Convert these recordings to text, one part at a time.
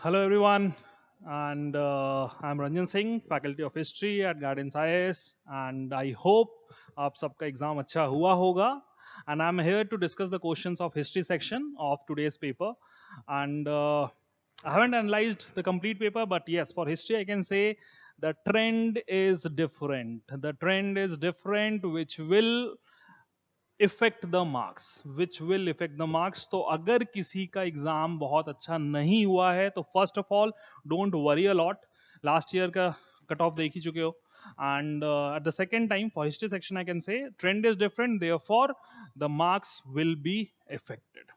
Hello everyone, and I'm Ranjan Singh, Faculty of History at Guidance IAS, and I hope आप सबका exam अच्छा हुआ होगा. And I'm here to discuss the questions of history section of today's paper. And I haven't analyzed the complete paper, but yes, for history I can say the trend is different. The trend is different, which will effect the marks तो अगर किसी का exam बहुत अच्छा नहीं हुआ है तो first of all don't worry a lot. Last year का कट ऑफ देख ही चुके हो. And at the second time, for history section I can say trend is different, therefore the marks will be affected.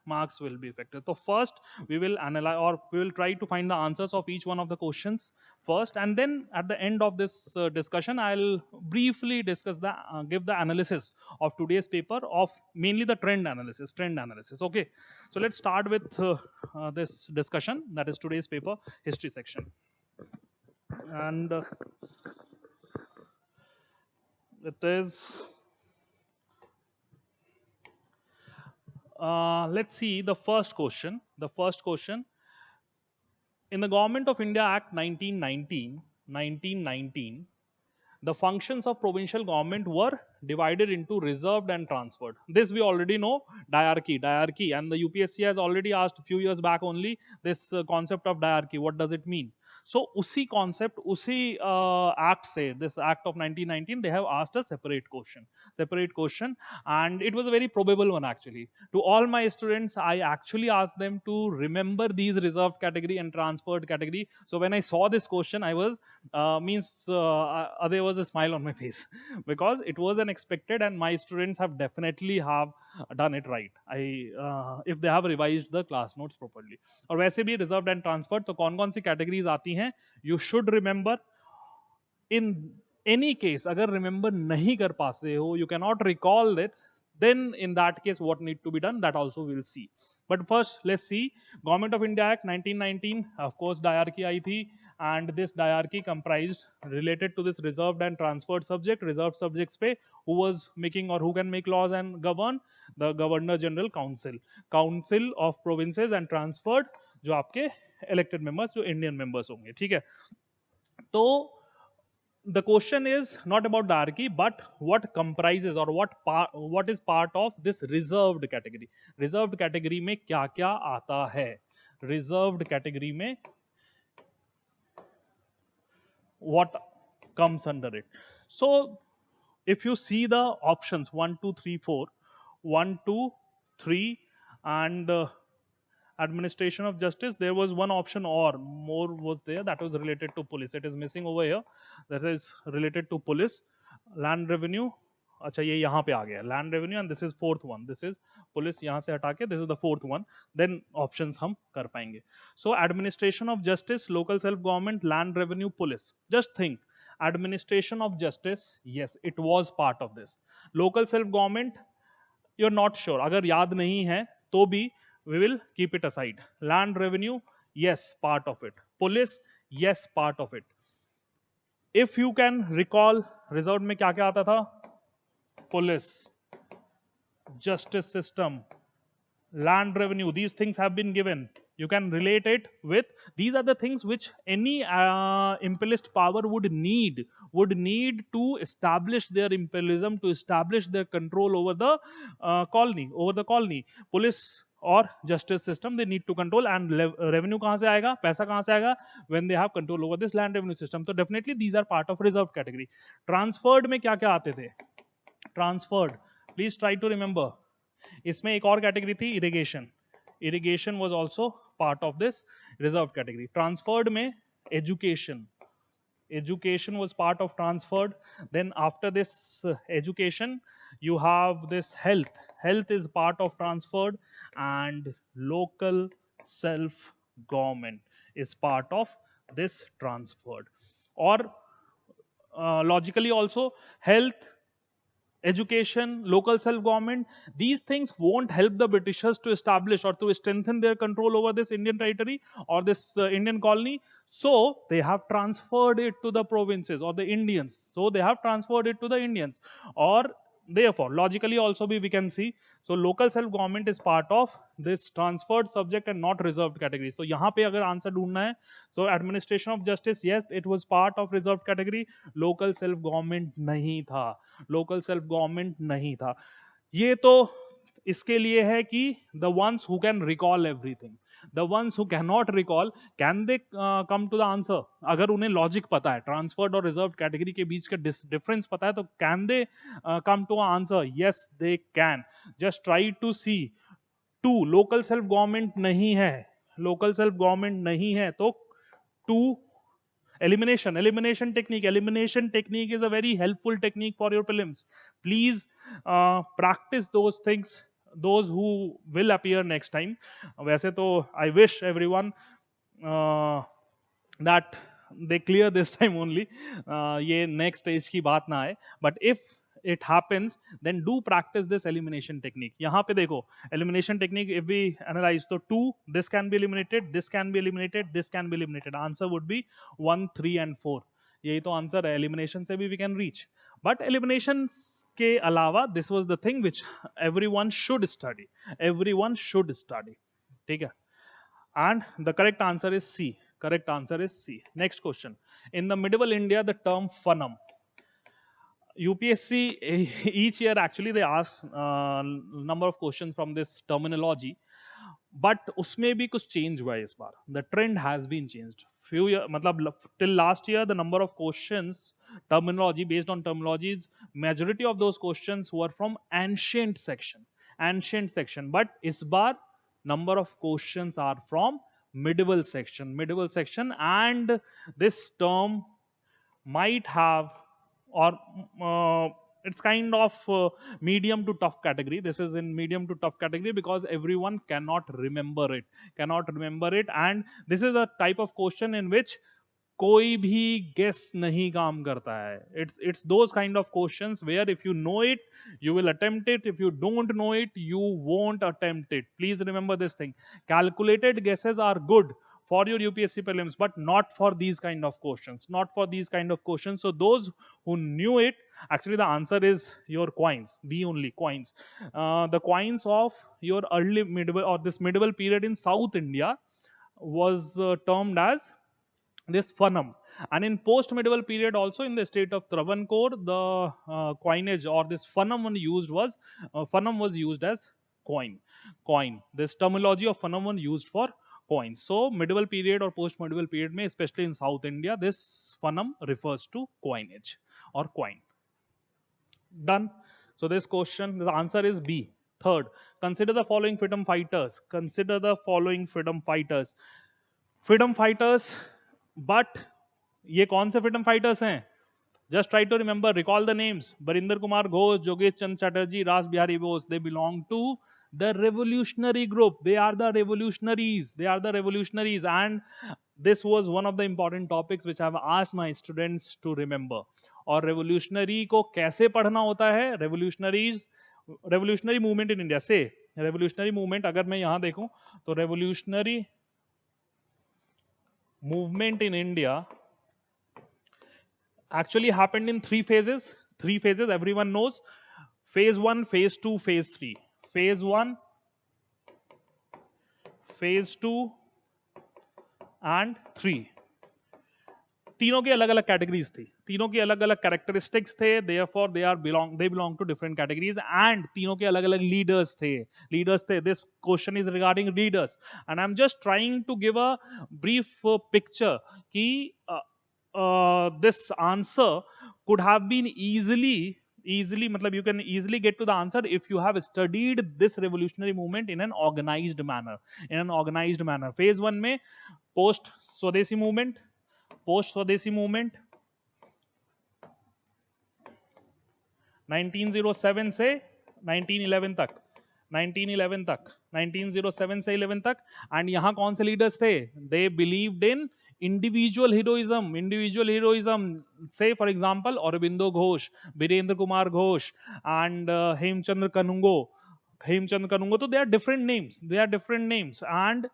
So first we will analyze, or we will try to find the answers of each one of the questions first, and then at the end of this discussion I'll briefly discuss the give the analysis of today's paper, of mainly the trend analysis. Okay, so let's start with this discussion, that is today's paper, history section. And it is let's see the first question. In the Government of India Act 1919, the functions of provincial government were divided into reserved and transferred. This we already know, diarchy, and the UPSC has already asked a few years back only this concept of diarchy. What does it mean? So उसी concept, उसी act से, this act of 1919, they have asked a separate question, and it was a very probable one actually. To all my students, I actually asked them to remember these reserved category and transferred category. So when I saw this question, I was there was a smile on my face because it was unexpected, and my students have definitely have done it right. If they have revised the class notes properly. और वैसे भी reserved and transferred, तो कौन कौन सी categories आती हैं, you should remember. In any case, अगर remember नहीं कर पाते हो, you cannot recall it, then in that case what need to be done, that also we'll see. But first let's see Government of India Act 1919. Of course diarchy आई थी, and this diarchy comprised, related to this reserved and transferred subject, reserved subjects पे who was making or who can make laws and govern, the Governor General Council of Provinces, and transferred जो आपके elected members, जो Indian members होंगे. ठीक है, तो the question is not about diarchy, but what comprises or what is part of this reserved category. Reserved category में क्या क्या आता है? Reserved category में what comes under it? So if you see the options 1 2 3 4, 1 2 3, and administration of justice, there was one option or more was there, that was related to police. It is missing over here. That is related to police. Land revenue, अच्छा ये यहाँ पे आ गया land revenue, and this is fourth one. This is police, यहाँ से हटा के this is the fourth one. Then options हम कर पाएंगे. So administration of justice, local self government, land revenue, police. Just think, administration of justice, yes, it was part of this. Local self government, you're not sure, अगर याद नहीं है तो भी we will keep it aside. Land revenue, yes, part of it. Police, yes, part of it. If you can recall, reserved में क्या क्या आता था? Police, justice system, land revenue, these things have been given. You can relate it with, these are the things which any imperialist power would need to establish their imperialism, to establish their control over the colony. Police और justice system, they need to control, and revenue कहाँ से आएगा, पैसा कहाँ से आएगा, when they have control over this land revenue system. So definitely these are part of reserved category. Transferred में क्या क्या आते थे? Transferred, please try to remember. इसमें एक और कैटेगरी थी, irrigation was also part of this reserved category. Transferred में education was part of transferred. Then after this education, you have this health is part of transferred, and local self government is part of this transferred. Or logically also, health, education, local self-government, these things won't help the Britishers to establish or to strengthen their control over this Indian territory or this Indian colony. So they have transferred it to the provinces or the Indians. So they have transferred it to the Indians. Or Therefore, logically also we can see, so local self government is part of this transferred subject and not reserved category. So यहाँ पे अगर answer ढूंढना है, so administration of justice, yes, it was part of reserved category. Local self government नहीं था, local self government नहीं था. ये तो इसके लिए है कि the ones who can recall everything, the ones who cannot recall, can they come to the answer? अगर उन्हें लॉजिक पता है, ट्रांसफर्ड और रिजर्व कैटेगरी के बीच का डिफरेंस पता है, तो can they come to answer? Yes they can. Just try to see. Two, local self government नहीं है, लोकल सेल्फ गवर्नमेंट नहीं है, तो two, elimination technique is a very helpful technique for your prelims. Please practice those things, those who will appear next time. वैसे तो I wish everyone that they clear this time only, ये next stage की बात ना आए. But if it happens, then do practice this elimination technique. यहाँ पे देखो, elimination technique, if we analyze, तो 2, this can be eliminated, this can be eliminated, this can be eliminated. Answer would be 1, 3 and 4. यही तो answer है. Elimination से भी we can reach. But elimination के अलावा, this was the thing which everyone should study. Everyone should study. ठीक है. And the correct answer is C. Correct answer is C. Next question. In the medieval India, the term funum. UPSC each year actually they ask number of questions from this terminology, but उसमें भी कुछ change हुआ है इस बार. The trend has been changed. Few year, मतलब till last year, the number of questions terminology based on terminologies, majority of those questions were from ancient section. But इस बार number of questions are from medieval section, and this term might have, or it's kind of medium to tough category. This is in medium to tough category because everyone cannot remember it, and this is a type of question in which कोई भी guess नहीं काम करता है. It's those kind of questions where if you know it, you will attempt it. If you don't know it, you won't attempt it. Please remember this thing. Calculated guesses are good for your UPSC prelims, but not for these kind of questions. So those who knew it, actually the answer is your coins. B only, coins. The coins of your early medieval or this medieval period in South India was termed as this funum. And in post medieval period also, in the state of Travancore, the coinage or this funum was used as coin. This terminology of funum was used for coins. So medieval period or post medieval period mein, especially in South India, this funum refers to coinage or coin. Done. So this question, the answer is B. Third, consider the following freedom fighters. Freedom fighters, but ये कौन से freedom fighters हैं? Just try to remember, recall the names. Barinder Kumar Ghosh, Jogesh Chand Chatterjee, Ras Bihari Bose. They belong to the revolutionary group. They are the revolutionaries. And this was one of the important topics which I have asked my students to remember. और revolutionary को कैसे पढ़ना होता है? Revolutionary movement in India. Say, revolutionary movement, अगर मैं यहाँ देखूं, तो revolutionary movement in India actually happened in 3 phases. Everyone knows. Phase 1, phase 2, phase 3. Phase 1, phase 2 and 3. तीनों की अलग अलग कैटेगरीज थी, तीनों की अलग अलग कैरेक्टरिस्टिक्स थे, therefore they belong to different categories, and तीनों के अलग अलग लीडर्स थे. This question is regarding leaders, and I'm just trying to give a brief picture कि this answer could have been easily, मतलब you can easily get to the answer if you have studied this revolutionary movement in an organized manner. Phase 1 में post Swadeshi movement 1907 से 1911 तक 1907 से 11 तक. And यहां कौन से लीडर्स थे? They believed in individual heroism. Say for example Aurobindo Ghosh, Virendra Kumar Ghosh and Hemchandra Kanungo. तो they are different names. And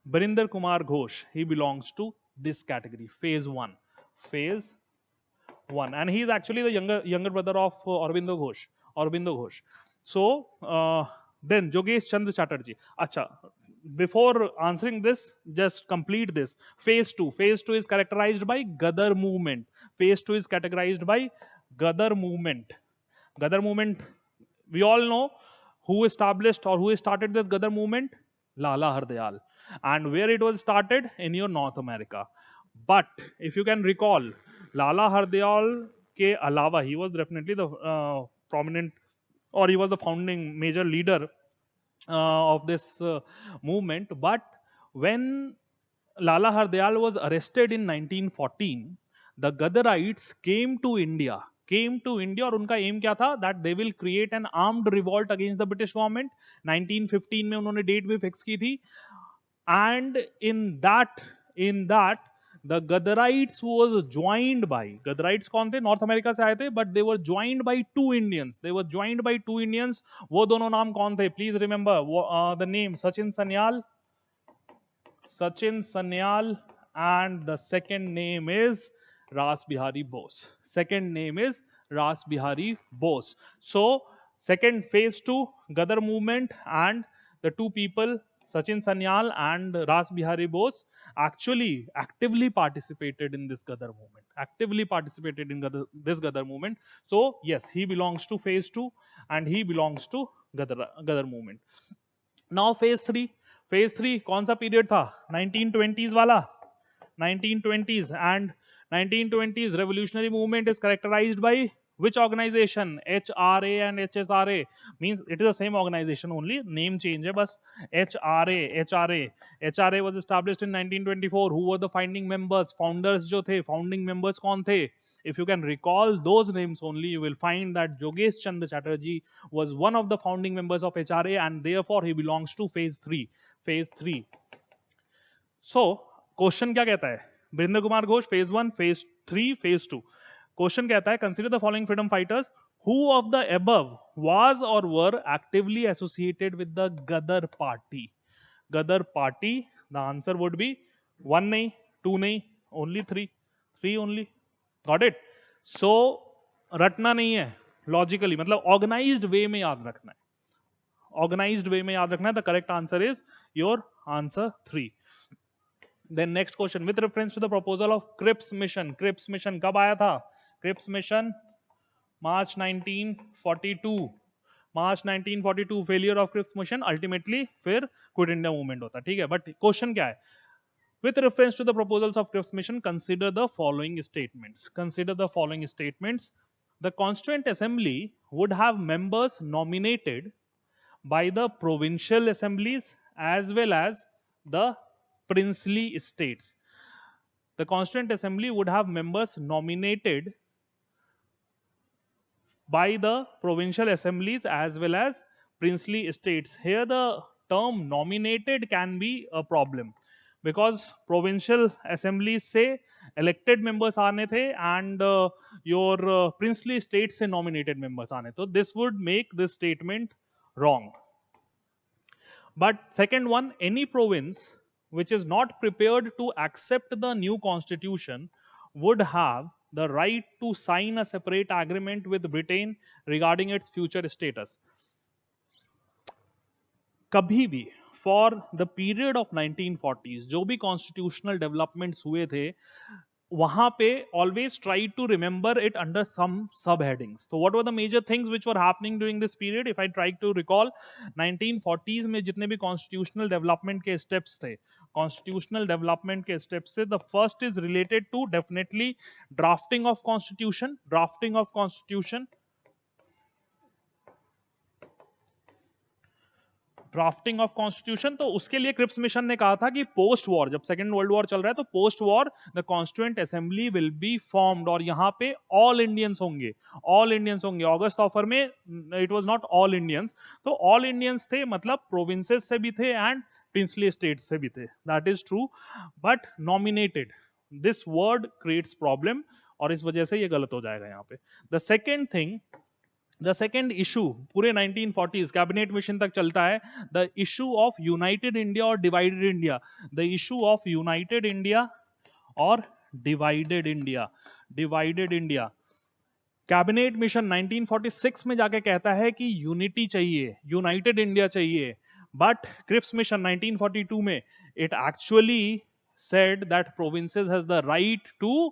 Barinder Kumar Ghosh, he belongs to this category. Phase 1. one, and he is actually the younger brother of Aurobindo Ghosh. So then Jogesh Chandra Chatterjee. Acha, before answering this, just complete this. Phase 2 is characterized by Gadar movement. Phase 2 is categorized by Gadar movement. Gadar movement, we all know who established or who started this Gadar movement. Lala Hardayal. And where it was started? In your North America. But if you can recall, Lala Hardayal ke alawa, he was definitely the prominent, or he was the founding major leader of this movement. But when Lala Hardayal was arrested in 1914, the Gadarites came to India. और उनका M क्या था? That they will create an armed revolt against the British government. 1915 में उन्होंने date भी fix की थी. And in that the Gadarites was joined by, Gadarites कौन थे? नॉर्थ अमेरिका से आए थे, but they were joined by two Indians. वो दोनों नाम कौन थे? Please remember the name. Sachin Sanyal, and the second name is Ras Bihari Bose. So, second phase 2, Gadar movement, and the two people, Sachin Sanyal and Ras Bihari Bose, actually actively participated in this Gadar movement. This Gadar movement. So, yes, he belongs to phase 2 and he belongs to Gadar movement. Now phase 3. phase 3 कौन सा period था? 1920s वाला. 1920s. And 1920s revolutionary movement is characterized by which organization? HRA and HSRA. Means it is the same organization, only name change है बस. HRA was established in 1924. Who were the founding members? Founders जो थे, founding members कौन थे? If you can recall those names only, you will find that Jogesh Chandra Chatterjee was one of the founding members of HRA, and therefore he belongs to phase 3. So, question क्या कहता है? Virendra Kumar Ghosh, phase 1, phase 3, phase 2. Question कहता है, consider the following freedom fighters. Who of the above was or were actively associated with the Gadar party? The answer would be 1 नहीं, 2 नहीं, only 3. 3 only. Got it? So, रटना नहीं है, logically, मतलब organized way में याद रखना है. The correct answer is your answer 3. Then next question, with reference to the proposal of Cripps mission कब आया था? Cripps mission March 1942. Failure of Cripps mission, ultimately फिर Quit India movement होता. ठीक है, but question क्या है? With reference to the proposals of Cripps mission, consider the following statements. The Constituent Assembly would have members nominated by the provincial assemblies as well as the princely states. The Constituent Assembly would have members nominated by the provincial assemblies as well as princely states. Here the term nominated can be a problem because provincial assemblies से elected members आने थे and your princely states से nominated members आने. So this would make this statement wrong. But second one, any province which is not prepared to accept the new constitution would have the right to sign a separate agreement with Britain regarding its future status. कभी भी for the period of 1940s जो भी constitutional developments हुए थे वहां पे always try to remember it under some subheadings. So what were the major things which were happening during this period? If I try to recall, 1940s में जितने भी constitutional development के steps थे, the first is related to definitely drafting of constitution. Drafting of constitution. तो उसके लिए Cripps mission ने कहा था कि पोस्ट वॉर, जब सेकेंड वर्ल्ड वॉर चल रहा है तो post war the constituent assembly will be formed, और यहां पे ऑल इंडियंस होंगे. ऑगस्ट ऑफर में it was not all Indians, तो ऑल इंडियंस थे, मतलब प्रोविंसेस से भी थे एंड प्रिंसली स्टेट्स से भी थे. That is true, but nominated, this word creates problem और इस वजह से ये गलत हो जाएगा यहाँ पे. द सेकेंड इशू पूरे 1940s कैबिनेट मिशन तक चलता है, the issue of united India और divided India. The issue of united India और डिवाइडेड इंडिया. कैबिनेट मिशन 1946 में जाके कहता है कि यूनिटी चाहिए, यूनाइटेड इंडिया चाहिए, बट क्रिप्स मिशन 1942 में it actually said that provinces has the right to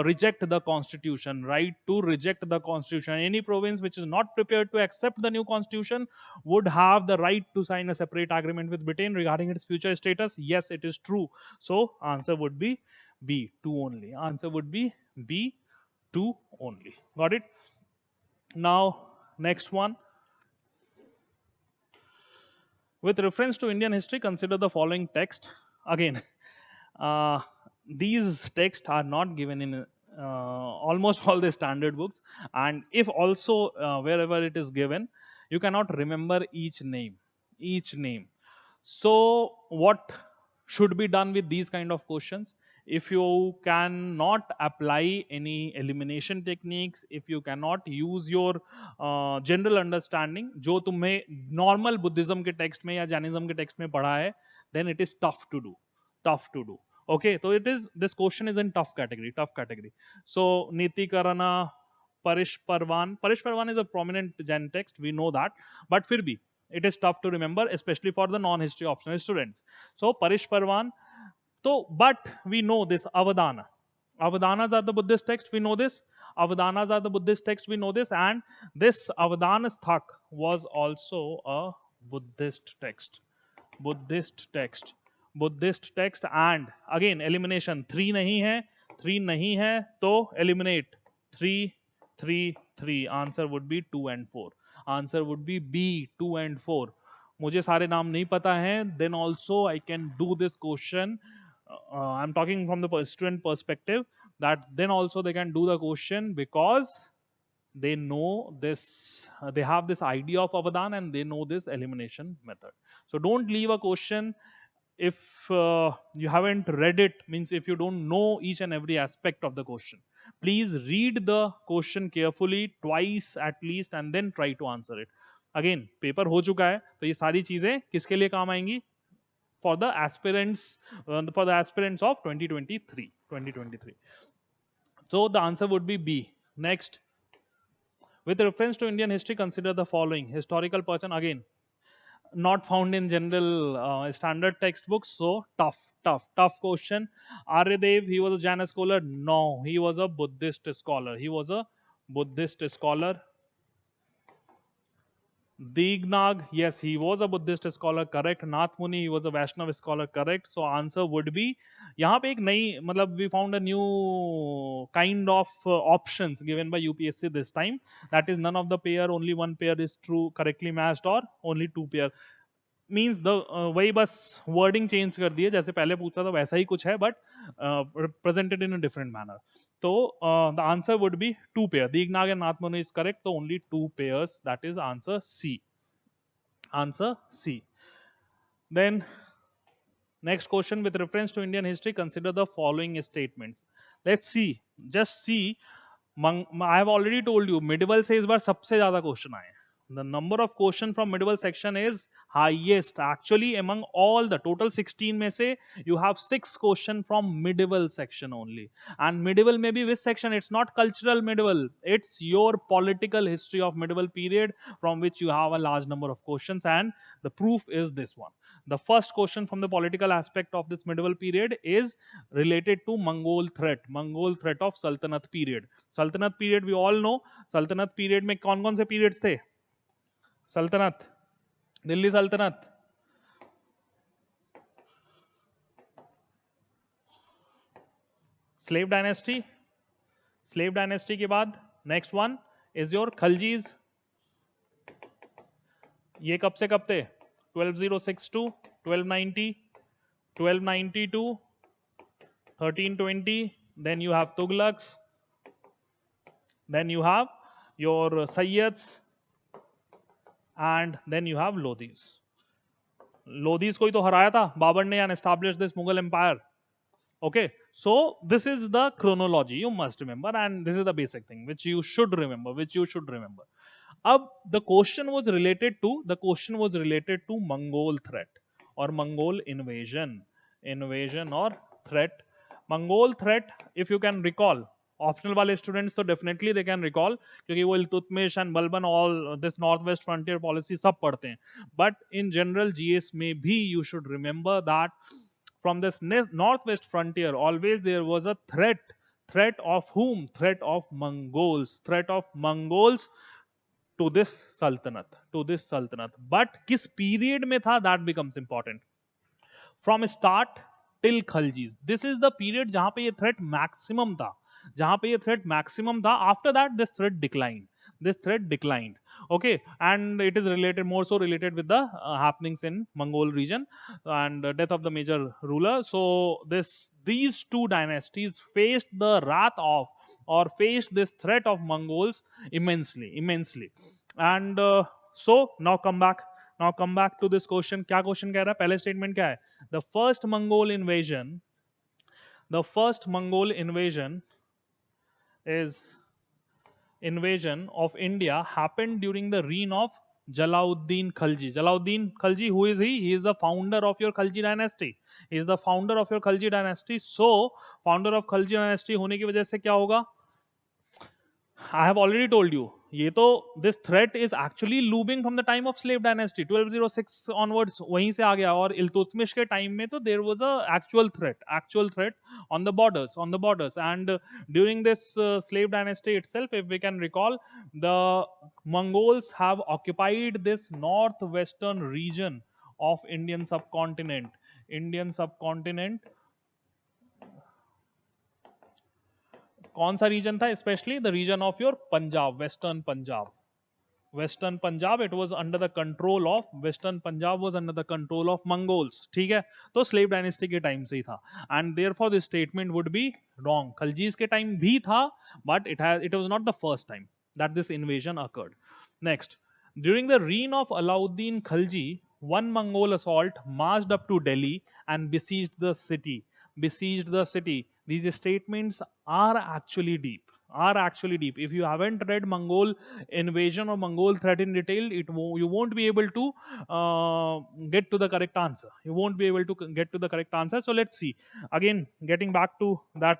reject the constitution, right to reject the constitution. Any province which is not prepared to accept the new constitution would have the right to sign a separate agreement with Britain regarding its future status. Yes, it is true. So answer would be B, 2 only. Answer would be B, 2 only. Got it? Now, next one. With reference to Indian history, consider the following text. Again, uh, these texts are not given in almost all the standard books, and if also wherever it is given, you cannot remember each name. Each name. So, what should be done with these kind of questions? If you cannot apply any elimination techniques, if you cannot use your general understanding जो तुम्हें normal Buddhism के text में या Jainism के text में पढ़ा है, then it is tough to do. Tough to do. Okay, so it is, this question is in tough category. Tough category. So Niti Karana, Parish Parvan is a prominent Jain text. We know that, but फिर भी it is tough to remember, especially for the non-history optional students. So Parish Parvan. So, but we know this Avadana. Avadanas are the Buddhist text. We know this. Avadanas are the Buddhist text. We know this. And this Avadanasthak was also a Buddhist text. Buddhist text. Buddhist text. And again, elimination. 3 nahi hai. 3 nahi hai. To eliminate. 3, 3, 3. Answer would be 2 and 4. Answer would be B, 2 and 4. मुझे सारे नाम नहीं पता हैं, then also I can do this question. I'm talking from the student perspective, that then also they can do the question because they know this, they have this idea of Avadan and they know this elimination method. So don't leave a question if you haven't read it, means if you don't know each and every aspect of the question. Please read the question carefully twice at least and then try to answer it. Again, paper हो चुका है, तो ये सारी चीजें किसके लिए काम आएंगी? For the aspirants, of 2023. So the answer would be B. Next, with reference to Indian history, consider the following historical person. Again, not found in general standard textbooks. So tough question. Aryadev, he was a Jaina scholar. No, he was a Buddhist scholar. He was a Buddhist scholar. Dignag, yes, he was a Buddhist scholar, correct. Nath Muni, he was a Vaishnav scholar, correct. So answer would be, यहाँ पे एक नई, मतलब we found a new kind of options given by UPSC this time. That is, none of the pair, only one pair is true, correctly matched, or only 2 pair. Means the वही बस wording change कर दिए, जैसे पहले पूछा था वैसा ही कुछ है, but presented in a different manner. तो the answer would be 2 pair. Dignaga and Nathamuni is correct, तो only 2 pairs. That is answer C. Answer C. Then next question, with reference to Indian history, consider the following statements. Let's see, just see. I have already told you medieval से इस बार सबसे ज्यादा question आए. The number of question from medieval section is highest actually among all the total 16 में से. You have 6 question from medieval section only. And medieval may be which section? It's not cultural medieval, it's your political history of medieval period, from which you have a large number of questions, and the proof is this one. The first question from the political aspect of this medieval period is related to Mongol threat of Sultanate period. Sultanate period we all know. Sultanate period में कौन कौन से periods थे? सल्तनत, दिल्ली सल्तनत, slave dynasty के बाद next one is your Khaljis. ये कब से कब थे? 12062, 1290, 1292, 1320. Then you have Tughlaqs, then you have your Sayyids, and then you have Lodhis. Lodhis को ही तो हराया था बाबर ने and established this Mughal empire. Okay, so this is the chronology you must remember, and this is the basic thing which you should remember. अब the question was related to Mongol threat or Mongol invasion or threat. Mongol threat, if you can recall, optional वाले students तो definitely they can recall, क्योंकि वो Iltutmish and Balban all this north west frontier policy सब पढ़ते हैं. But in general GS में भी you should remember that from this northwest frontier always there was a threat of whom? Threat of Mongols, threat of Mongols to this sultanate. But किस period में था, that becomes important. From start till खलजीज, this is the period जहां पे ये threat maximum था, जहां पे ये threat maximum था. After that this threat declined. Okay, and it is related, more so related with the happenings in Mongol region and death of the major ruler. So these two dynasties faced the wrath of, or faced this threat of Mongols immensely. And so now come back to this question. क्या question कह रहा है? पहले statement क्या है? the first mongol invasion the first Mongol invasion of India happened during the reign of Jalauddin Khalji. Jalauddin Khalji, who is he? He is the founder of your Khalji dynasty. He is the founder of your Khalji dynasty. So, founder of Khalji dynasty होने की वजह से क्या होगा? I have already told you. ये तो this threat is actually looming from the time of slave dynasty 1206 onwards, वहीं से आ गया. और इल्तुतमिश के टाइम में तो there was a actual threat on the borders. And during this slave dynasty itself, if we can recall, the Mongols have occupied this northwestern region of Indian subcontinent. कौन सा region था? Specially the region of your Punjab, western Punjab. It was under the control of, western Punjab was under the control of Mongols. ठीक है, तो slave dynasty के time से ही था. And therefore this statement would be wrong. Khaljis के टाइम भी था, but it was not the first time that this invasion occurred. Next, during the reign of Alauddin Khalji, one Mongol assault marched up to Delhi and besieged the city. These statements are actually deep. If you haven't read Mongol invasion or Mongol threat in detail, you won't be able to get to the correct answer. So let's see. Again, getting back to that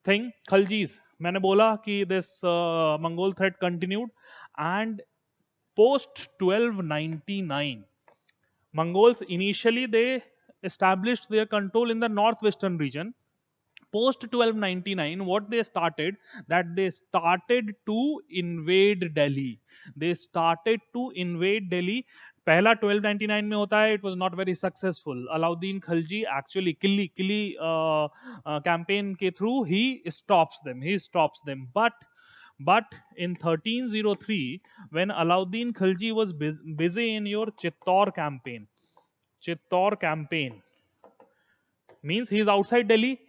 thing, Khaljis. मैंने बोला कि this Mongol threat continued, and post 1299, Mongols initially they established their control in the northwestern region. Post 1299, what they started, that they started to invade Delhi. पहला 1299 में होता है. It was not very successful. Alauddin Khalji actually Kili campaign के through he stops them. But in 1303, when Alauddin Khalji was busy in your Chittor campaign, means he is outside Delhi,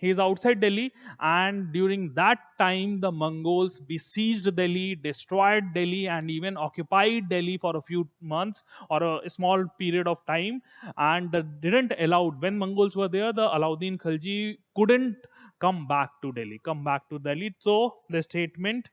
and during that time the Mongols besieged Delhi, destroyed Delhi, and even occupied Delhi for a few months or a small period of time, and didn't allow, when Mongols were there, the Alauddin Khalji couldn't come back to Delhi. So the statement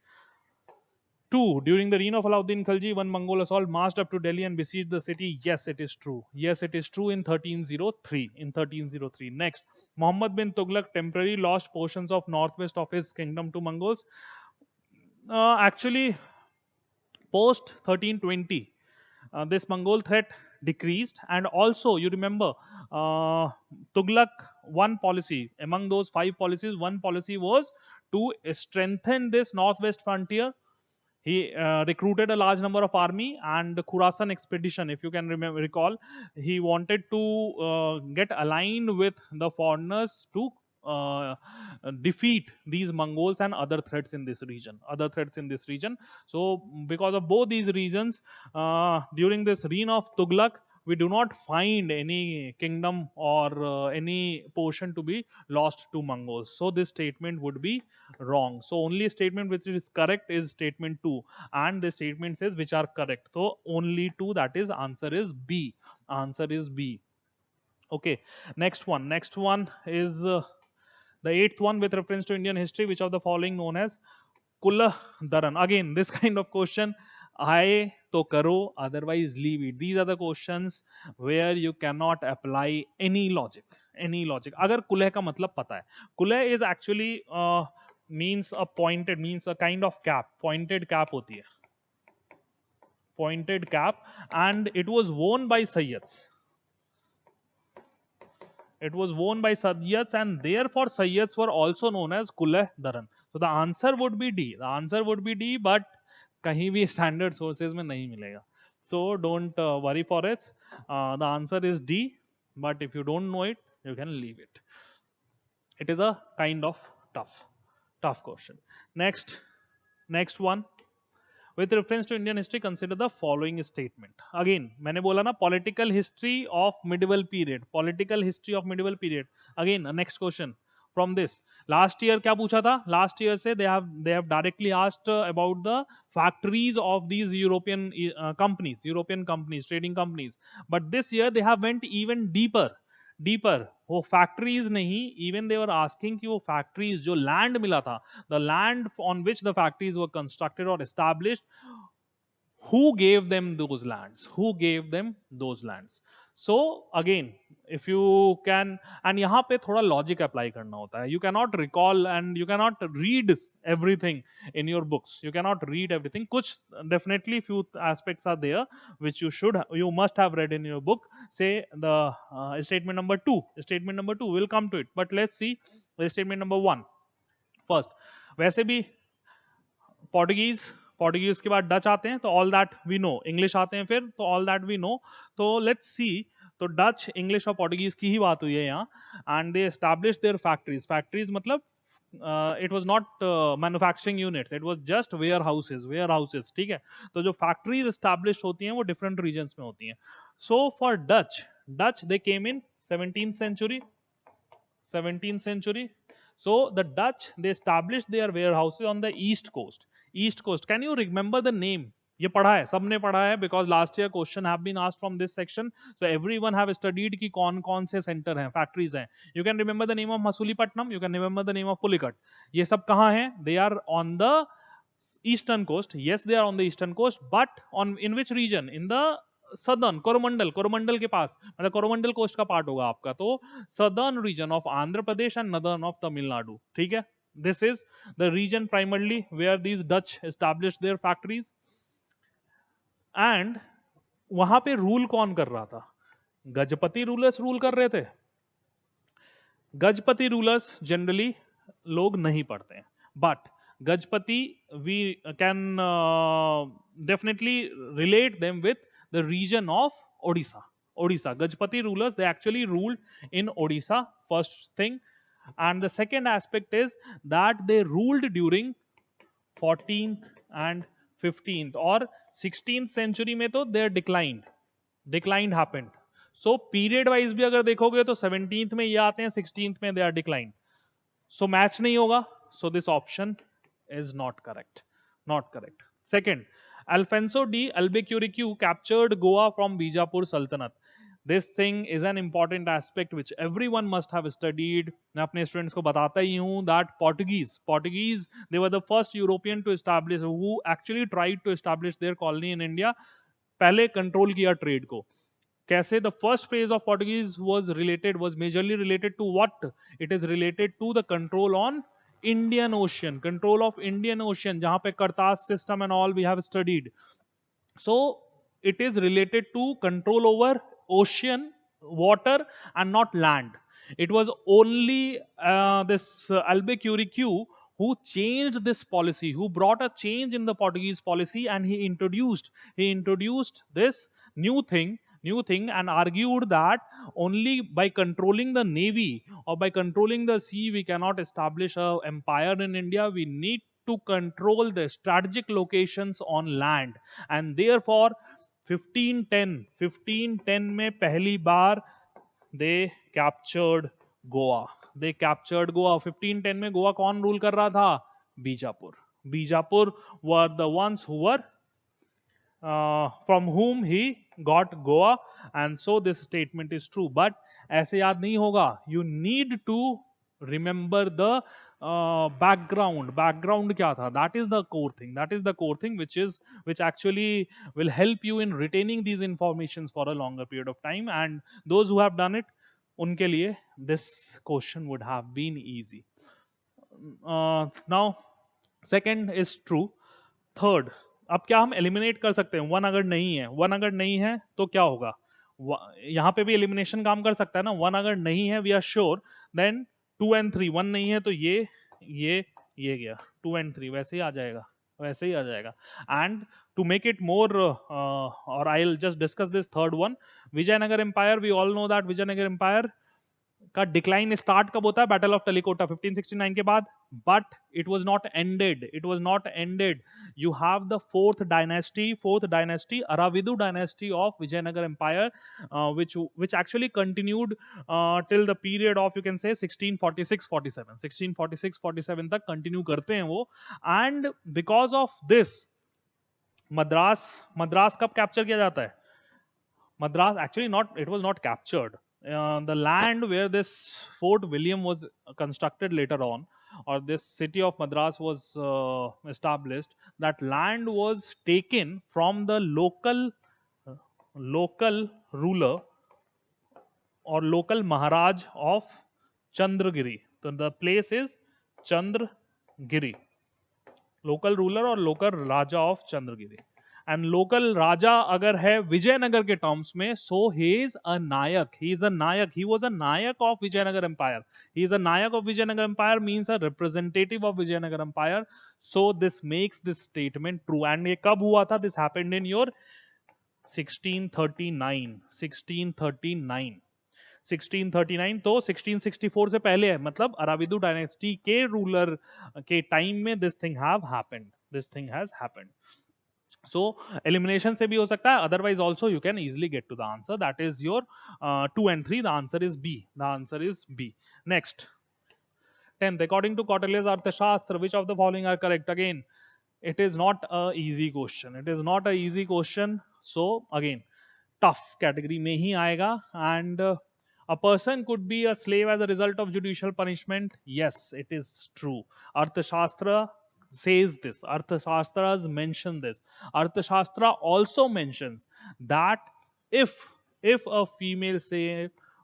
2. During the reign of Alauddin Khalji, one Mongol assault marched up to Delhi and besieged the city. Yes, it is true. In 1303. Next, Muhammad bin Tughlaq temporarily lost portions of northwest of his kingdom to Mongols. Actually, post 1320, this Mongol threat decreased, and also you remember Tughlaq, one policy among those 5 policies, one policy was to strengthen this northwest frontier. He recruited a large number of army, and the Khurasan expedition, if you can recall, he wanted to get aligned with the foreigners to defeat these Mongols and other threats in this region. So because of both these reasons, during this reign of Tughlaq, we do not find any kingdom or any portion to be lost to Mongols. So this statement would be wrong. So only statement which is correct is statement 2, and the statement says which are correct. So only 2, that is answer is B. Okay, next one is the 8th one, with reference to Indian history, which of the following known as Kulah Daran? Again, this kind of question, आए तो करो, otherwise leave it. These are the questions where you cannot apply any logic. अगर कुलह का मतलब पता है, कुलह is actually means a pointed, means a kind of cap, pointed cap होती है, pointed cap, and it was worn by Sayyids. It was worn by Sayyids, and therefore Sayyids were also known as Kuleh Dharan. So the answer would be D. The answer would be D, but कहीं भी standard sources में नहीं मिलेगा. So don't worry for it. The answer is D, but if you don't know it, you can leave it. It is a kind of tough question. Next one. With reference to Indian history, consider the following statement. Again, मैंने बोला ना political history of medieval period. Political history of medieval period. Again, a next question from this. Last year क्या पूछा था? Last year से they have directly asked about the factories of these European companies, trading companies. But this year they have went even deeper. वो factories नहीं, even they were asking कि वो factories जो land मिला था, the land on which the factories were constructed और established, who gave them those lands. So again, if you can, and यहाँ पे थोड़ा logic apply करना होता है. You cannot recall and you cannot read everything in your books. You cannot read everything. कुछ definitely few aspects are there which you must have read in your book. Say the statement number 2. Statement number 2 will come to it. But let's see the statement number 1 first. वैसे भी Portuguese के बाद Dutch आते हैं, तो all that we know. English आते हैं फिर, तो ऑल दैट वी नो. तो लेट्स सी. तो डच, इंग्लिश और पोर्टुगीज की ही बात हुई है यहाँ. And they establish their factories मतलब it was not manufacturing units, it was just warehouses. ठीक है. तो जो फैक्ट्रीज एस्टैब्लिश होती हैं वो डिफरेंट रीजन्स में होती हैं. So for Dutch they came in 17th century. So the Dutch, they established their warehouses on the east coast. Can you remember the name? ये पढ़ा है, सबने पढ़ा है, because last year question have been asked from this section. So everyone have studied कि कौन से center हैं, factories हैं. You can remember the name of Masulipatam. You can remember the name of Pulicat. ये सब कहाँ हैं? They are on the eastern coast. Yes, they are on the eastern coast, but in which region? In the southern, Coromandel के पास, मतलब Coromandel coast का part होगा आपका. तो southern region of Andhra Pradesh and northern of Tamil Nadu. ठीक है. This is the region primarily where these Dutch established their factories. And वहां पे रूल कौन कर रहा था? गजपति रूलर्स रूल कर रहे थे. गजपति रूलर्स जनरली लोग नहीं पढ़ते हैं, but Gajapati we can definitely relate them with the region of Odisha. Gajpati rulers, they actually ruled in Odisha, first thing. And the second aspect is that they ruled during 14th and 15th or 16th century में तो they declined happened. So period wise भी अगर देखोगे तो 17th में ये आते हैं, 16th में they are declined. So match नहीं होगा. So this option is not correct. Second, Alfonso D. Albuquerque captured Goa from Bijapur Sultanate. This thing is an important aspect which everyone must have studied. मैं अपने students को बताता ही हूँ that Portuguese, they were the first European to establish, who actually tried to establish their colony in India. पहले control किया trade को. कैसे? The first phase of Portuguese was majorly related to what? It is related to the control on Indian Ocean, जहां पे करतास system and all we have studied. So it is related to control over ocean, water, and not land. It was only this Albuquerque who changed this policy, who brought a change in the Portuguese policy, and he introduced this new thing and argued that only by controlling the navy or by controlling the sea we cannot establish an empire in India. We need to control the strategic locations on land, and therefore 1510 में पहली बार they captured Goa. 1510 में गोवा कौन rule कर रहा था? Bijapur were the ones who were from whom he got Goa, and so this statement is true. But ऐसे याद नहीं होगा. You need to remember the background क्या था? That is the core thing which actually will help you in retaining these informations for a longer period of time, and those who have done it, उनके लिए this question would have been easy. Now second is true. Third, अब क्या हम eliminate कर सकते हैं? One अगर नहीं है, वन अगर नहीं है तो क्या होगा? यहाँ पे भी एलिमिनेशन काम कर सकता है ना. वन अगर नहीं है, we are sure, then two and three. One नहीं है तो ये ये गया, टू एंड थ्री वैसे ही आ जाएगा, वैसे ही आ जाएगा. And to make it more, और I will just discuss this third one. Vijayanagara empire, we all know that Vijayanagara empire का डिक्लाइन स्टार्ट कब होता है? बैटल ऑफ टलीकोटा 1569 के बाद. But it was not ended, it was not ended. You have the fourth dynasty Aravidu dynasty of Vijayanagar empire, which actually continued till the period of, you can say, 1646-47. 1646-47 तक continue करते हैं वो. And because of this, Madras Madras कब capture किया जाता है? Madras actually not, it was not captured. The land where this Fort William was constructed later on, or this city of Madras was established, that land was taken from the local ruler or local Maharaj of Chandragiri. So the place is Chandragiri. Local ruler और local raja of Chandragiri. And local raja अगर है विजयनगर के terms में, so he is a nayak, he is a nayak, he was a nayak of Vijayanagara empire. He is a nayak of Vijayanagara empire means a representative of Vijayanagara empire. So this makes this statement true. And ये कब हुआ था? This happened in your 1639. 1639. 1639 तो 1664 से पहले है, मतलब Aravidu dynasty के रूलर के टाइम में this thing have happened, this thing has happened. So elimination से भी हो सकता है, otherwise also you can easily get to the answer. That is your 2 and 3. The answer is B, the answer is B. Next, 10th, according to Kautilya's Arthashastra, which of the following are correct? Again, it is not a easy question, it is not a easy question. So again, tough category में ही आएगा. And a person could be a slave as a result of judicial punishment. Yes, it is true. Arthashastra says this, Arthashastras mention this. Arthashastra also mentions that if a female say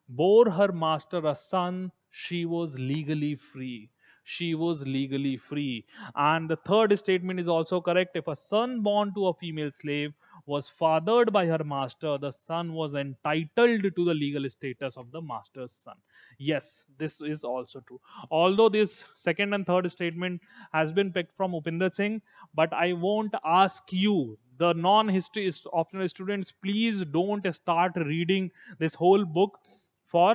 bore her master a son, she was legally free, she was legally free. And the third statement is also correct. If a son born to a female slave was fathered by her master, the son was entitled to the legal status of the master's son. Yes, this is also true. Although this second and third statement has been picked from Upinder Singh, but I won't ask you, the non-history optional students, please don't start reading this whole book for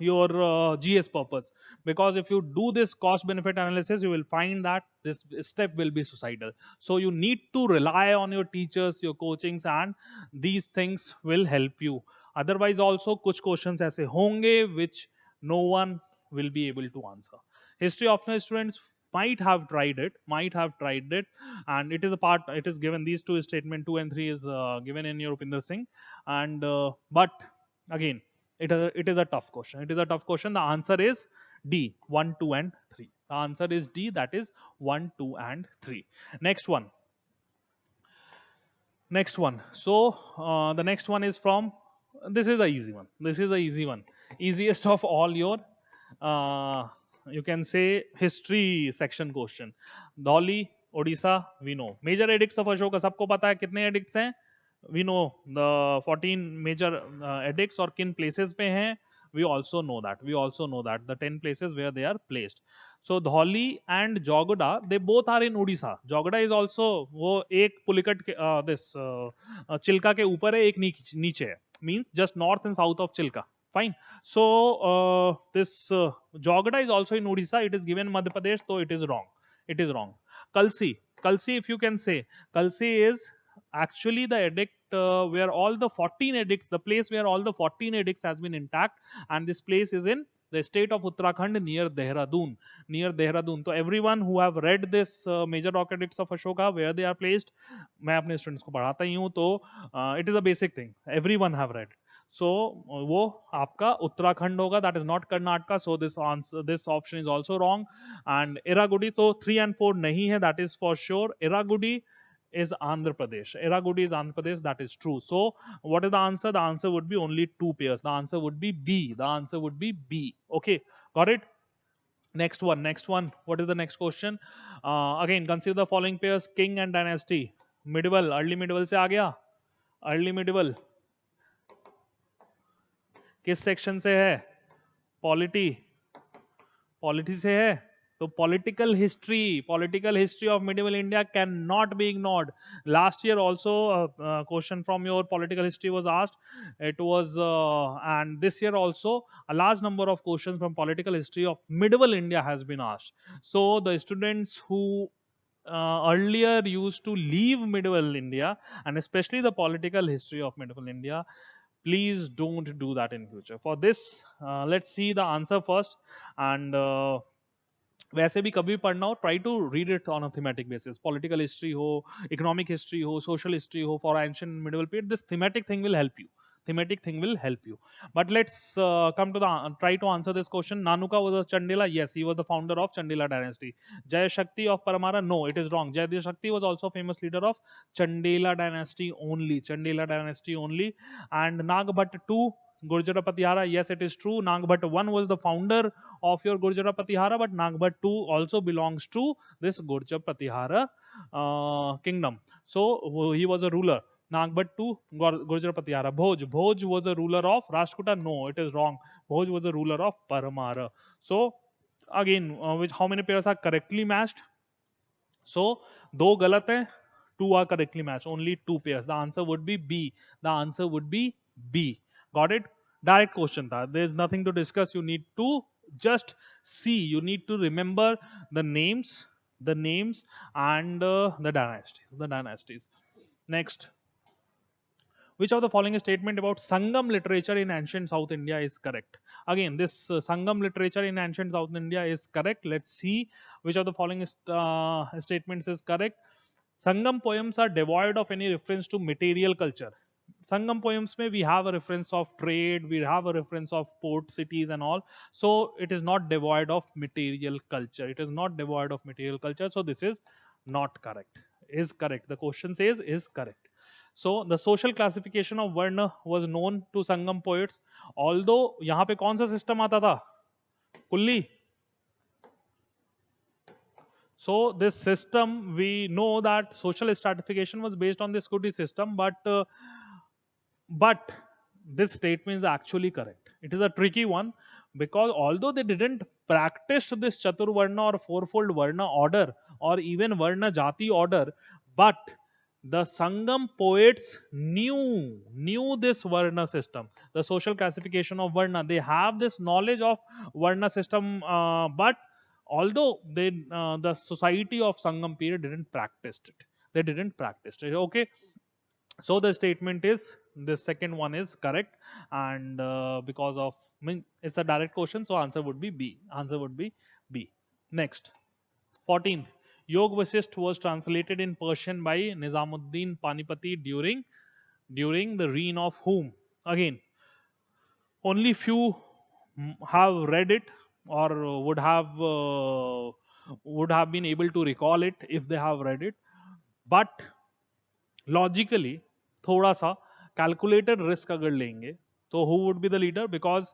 your GS purpose, because if you do this cost benefit analysis, you will find that this step will be suicidal. So you need to rely on your teachers, your coachings, and these things will help you. Otherwise also kuch questions aise honge which no one will be able to answer. History optional students might have tried it, and it is a part, it is given, these two statement 2 and 3 is given in your Upinder Singh. And but again, it is a tough question. It is a tough question. The answer is D, 1, 2, and 3. The answer is D, that is 1, 2, and 3. Next one. Next one. So the next one is from, this is the easy one. This is the easy one. Easiest of all your, you can say, history section question. Dholi, Odisha, we know. Major edicts of Ashoka, सबको पता है कितने edicts हैं? We know the 14 major edicts और किन places पे हैं. We also know that. We also know that the 10 places where they are placed. So Dholi and Jogoda, they both are in Odisha. Jogoda is also, वो एक पुलिकट के this Chilka के ऊपर है, एक नीचे है. Means just north and south of Chilka. Fine. So this Jogoda is also in Odisha. It is given Madhya Pradesh, so it is wrong. It is wrong. Kalsi, if you can say, Kalsi is actually the edict where all the 14 edicts, the place where all the 14 edicts has been intact, and this place is in the state of Uttarakhand near Dehradun. Near Dehradun. So everyone who have read this major rock edicts of Ashoka, where they are placed, मैं अपने students को पढ़ाता ही हूँ, तो it is a basic thing. Everyone have read. So वो आपका उत्तराखंड होगा, that is not Karnataka. So this answer, this option is also wrong. And Iragudi, तो 3 and 4 नहीं है, that is for sure. Iragudi is Andhra Pradesh. Iragudi is Andhra Pradesh, that is true. So what is the answer? The answer would be only 2 pairs. The answer would be B. The answer would be B. Okay, got it? Next one. What is the next question? Again, consider the following pairs: king and dynasty. Medieval, early medieval से आ गया. Early medieval किस section से है? Polity. Polity से है. तो political history of medieval India can not be ignored. Last year also question from your political history was asked. It was and this year also a large number of questions from political history of medieval India has been asked. So the students who earlier used to leave medieval India, and especially the political history of medieval India, please don't do that in future. For this, let's see the answer first. And वैसे भी कभी पढ़ना हो, try to read it on a thematic basis. Political history हो, economic history हो, social history हो, for ancient medieval period, this thematic thing will help you. Thematic thing will help you. But let's come to the try to answer this question. Nanuka was a Chandela. Yes, he was the founder of Chandela dynasty. Jaya Shakti of Paramara. No, it is wrong. Jaya Shakti was also a famous leader of Chandela dynasty only. Chandela dynasty only. And Nagbhat II, Gurjara Patihara. Yes, it is true. Nagbhat I was the founder of your Gurjara Patihara, but Nagbhat II also belongs to this Gurjara Patihara kingdom. So he was a ruler. Nagbhat II, Gurjara Patihara. Bhoj was a ruler of Rashtrakuta. No, it is wrong. Bhoj was a ruler of Paramara. So again, how many pairs are correctly matched? So दो गलत है, two are correctly matched. Only two pairs. The answer would be B. The answer would be B. Got it? Direct question tha. There's nothing to discuss. You need to just see. You need to remember the names, and the dynasties. The dynasties. Next. Which of the following statement about Sangam literature in ancient South India is correct? Again, this Sangam literature in ancient South India is correct. Let's see which of the following statements is correct. Sangam poems are devoid of any reference to material culture. Sangam poems may we have a reference of trade, we have a reference of port cities and all. So it is not devoid of material culture. It is not devoid of material culture. So this is not correct. Is correct. The question says is correct. So the social classification of Varna was known to Sangam poets. Although यहाँ पे कौन सा system आता था? कुल्ली. So this system, we know that social stratification was based on this Kuti system, but this statement is actually correct. It is a tricky one, because although they didn't practice this Chaturvarna or fourfold Varna order or even Varna Jati order, but the Sangam poets knew this Varna system, the social classification of Varna. They have this knowledge of Varna system, but although the society of Sangam period didn't practice it. They didn't practice it. Okay. So the statement is, the second one is correct, and because of, it's a direct question, so answer would be B. Answer would be B. Next, 14th. Yog Vasisht was translated in Persian by Nizamuddin Panipati during the reign of whom? Again, only few have read it, or would have been able to recall it if they have read it. But logically थोड़ा सा calculated risk अगर लेंगे, तो who would be the leader? Because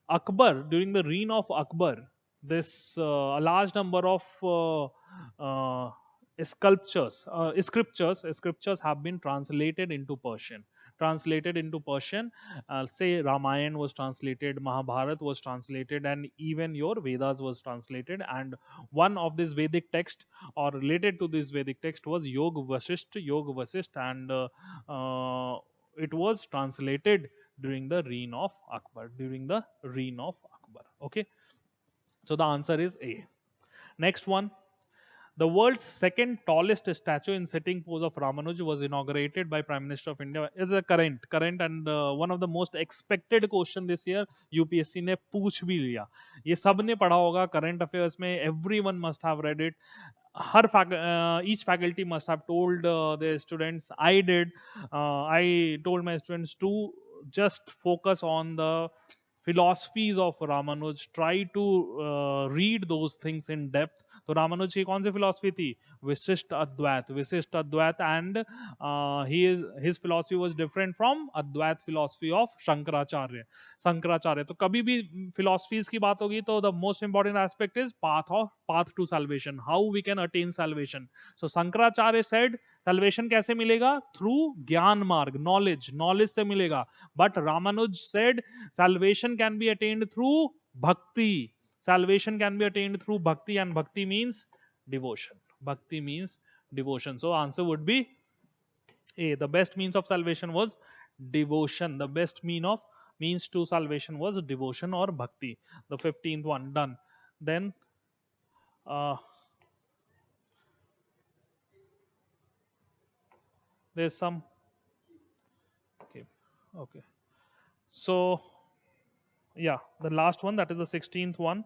Akbar, during the reign of Akbar, this a large number of scriptures have been translated into Persian. Say Ramayana was translated, Mahabharat was translated, and even your Vedas was translated. And one of this Vedic text, or related to this Vedic text, was Yog Vasisht, and it was translated during the reign of Akbar. Okay, so the answer is A. Next one. The world's second tallest statue in sitting pose of Ramanuj was inaugurated by Prime Minister of India. Is a current and one of the most expected question this year. UPSC ने पूछ भी लिया. ये सब ने पढ़ा होगा current affairs में. Everyone must have read it. Each faculty must have told their students. I did. I told my students to just focus on the philosophies of Ramanuj. Try to read those things in depth. तो रामानुज की कौन सी philosophy थी? Vishishta Advaita, Vishishta Advaita, and he is his philosophy was different from Advaita philosophy of Shankaracharya. Shankaracharya, तो कभी भी philosophies की बात होगी तो the most important aspect is path to salvation, how we can attain salvation. So Shankaracharya said salvation कैसे मिलेगा? Through gyan marg, knowledge, knowledge से मिलेगा। But Ramanuja said salvation can be attained through bhakti. Salvation can be attained through bhakti, and bhakti means devotion. Bhakti means devotion. So answer would be A. The best means of salvation was devotion. The best means to salvation was devotion or bhakti. The 15th one done. Then uh, there's some. Okay. Okay. So yeah, the last one, that is the 16th one.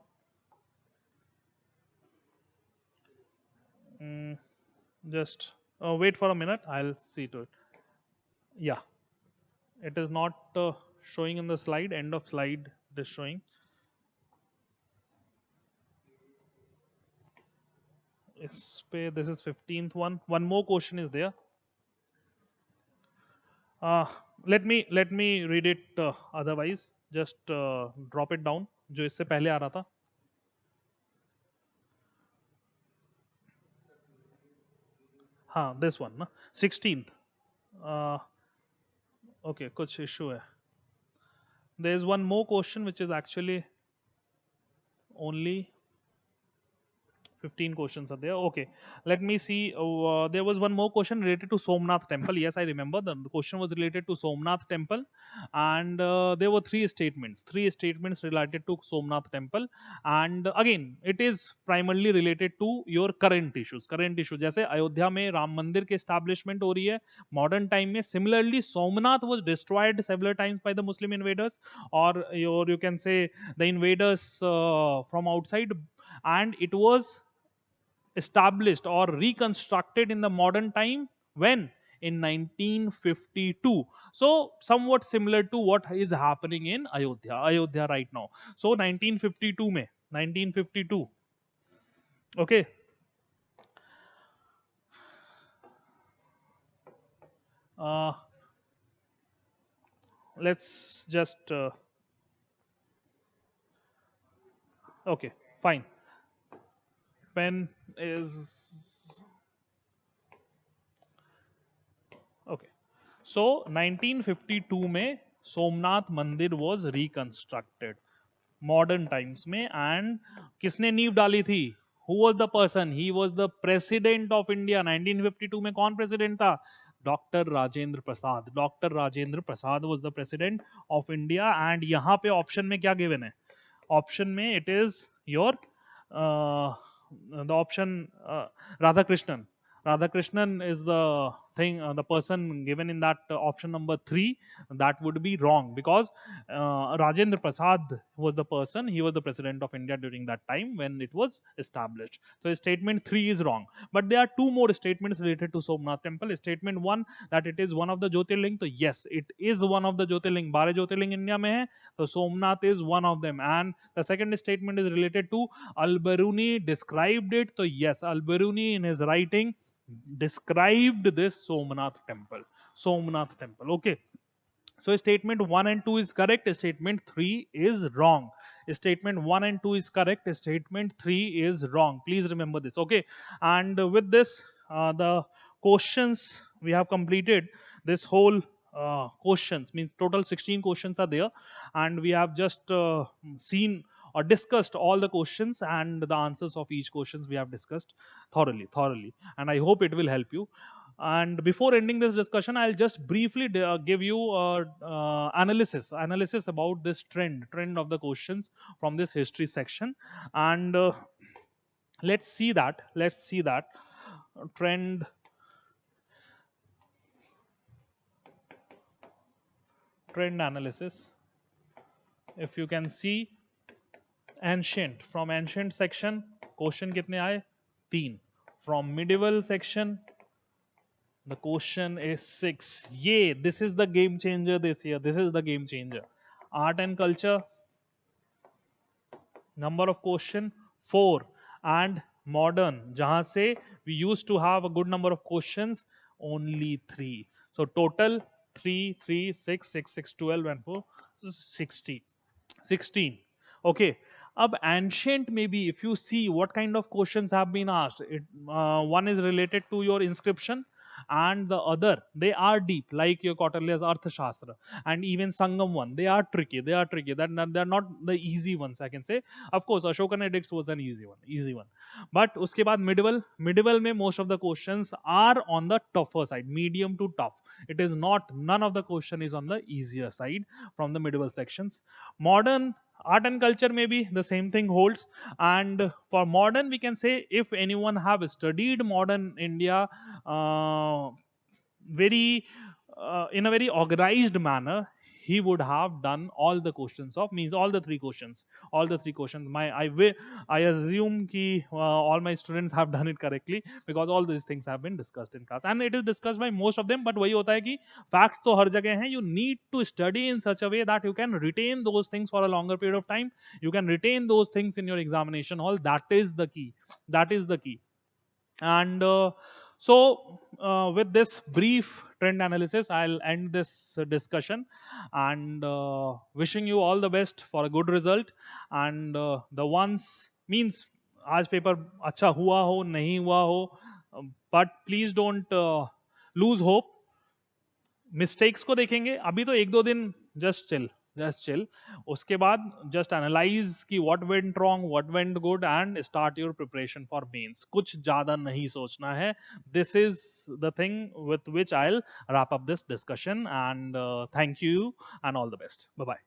Mm, just wait for a minute. I'll see to it. Yeah, it is not showing in the slide. End of slide it is showing. This is 15th one. One more question is there. uh, let me read it, otherwise just drop it down जो इससे पहले आ रहा था. हाँ, this one ना, 16th. uh, okay, कुछ issue है. There is one more question which is actually only 15 questions are there. Okay, let me see. There was one more question related to Somnath temple. Yes, I remember the question was related to Somnath temple, and there were three statements related to Somnath temple. And again, it is primarily related to your current issues. Current issue, जैसे अयोध्या में राम मंदिर के establishment हो रही है modern time में. Similarly, Somnath was destroyed several times by the Muslim invaders, or you can say the invaders from outside, and it was established or reconstructed in the modern time when, in 1952. So somewhat similar to what is happening in Ayodhya right now. So 1952 mein, 1952. Okay. uh, let's just okay, fine. Pen is okay. So 1952 में सोमनाथ मंदिर was reconstructed modern times में. And किसने नींव डाली थी? Who was the person? He was the president of India. 1952 में कौन president था? Doctor Rajendra Prasad. Doctor Rajendra Prasad was the president of India. And यहां पे ऑप्शन में क्या गिवन है? ऑप्शन में it is your the option Radhakrishnan. Radhakrishnan is the thing, the person given in that option number 3. That would be wrong, because Rajendra Prasad was the person, he was the president of India during that time when it was established. So statement 3 is wrong. But there are two more statements related to Somnath temple. Statement 1, that it is one of the Jyotirling. So yes, it is one of the Jyotirling. 12 Jyotirling India mein hai, so Somnath is one of them. And the second statement is related to Al-Biruni described it. So yes, Al-Biruni in his writing described this Somnath temple. Somnath temple. Okay. So statement 1 and 2 is correct. Statement 3 is wrong. Statement 1 and 2 is correct. Statement 3 is wrong. Please remember this. Okay. And with this, the questions we have completed. This whole questions means total 16 questions are there, and we have just seen or discussed all the questions, and the answers of each questions we have discussed thoroughly, and I hope it will help you. And before ending this discussion, I'll just briefly give you analysis about this trend of the questions from this history section. And let's see that trend analysis. If you can see, ancient section question कितने आए? 3. From medieval section, the question is 6. Yeah, this is the game changer this year. This is the game changer. Art and culture, number of question 4. And modern जहां से we use to have a good number of questions, only 3. So total 3 3 6 6 6 12 and 4 60 16. Okay. Ab ancient, maybe if you see what kind of questions have been asked, one is related to your inscription, and the other, they are deep, like your Kautilya's Arthashastra and even Sangam one. They are tricky. They are tricky. They're not the easy ones, I can say. Of course, Ashokan edicts was an easy one, easy one. But uske baad medieval mein most of the questions are on the tougher side, medium to tough. It is not, none of the question is on the easier side from the medieval sections. Modern art and culture, maybe the same thing holds. And for modern, we can say, if anyone have studied modern India uh, very in a very organized manner, he would have done all the questions of, means all the three questions, my I assume ki all my students have done it correctly, because all these things have been discussed in class and it is discussed by most of them. But wahi hota hai ki facts to har jagah hain. You need to study in such a way that you can retain those things for a longer period of time. You can retain those things in your examination hall. That is the key. That is the key. And with this brief trend analysis, I'll end this discussion, and wishing you all the best for a good result. And the ones, means आज paper अच्छा हुआ हो नहीं हुआ हो, but please don't lose hope. Mistakes को देखेंगे अभी तो एक दो दिन, जस्ट चिल. उसके बाद जस्ट एनालाइज कि what went wrong, what went good, and start your preparation for mains. कुछ ज्यादा नहीं सोचना है. This is the thing with which I will wrap up this discussion. And thank you and all the best. Bye bye.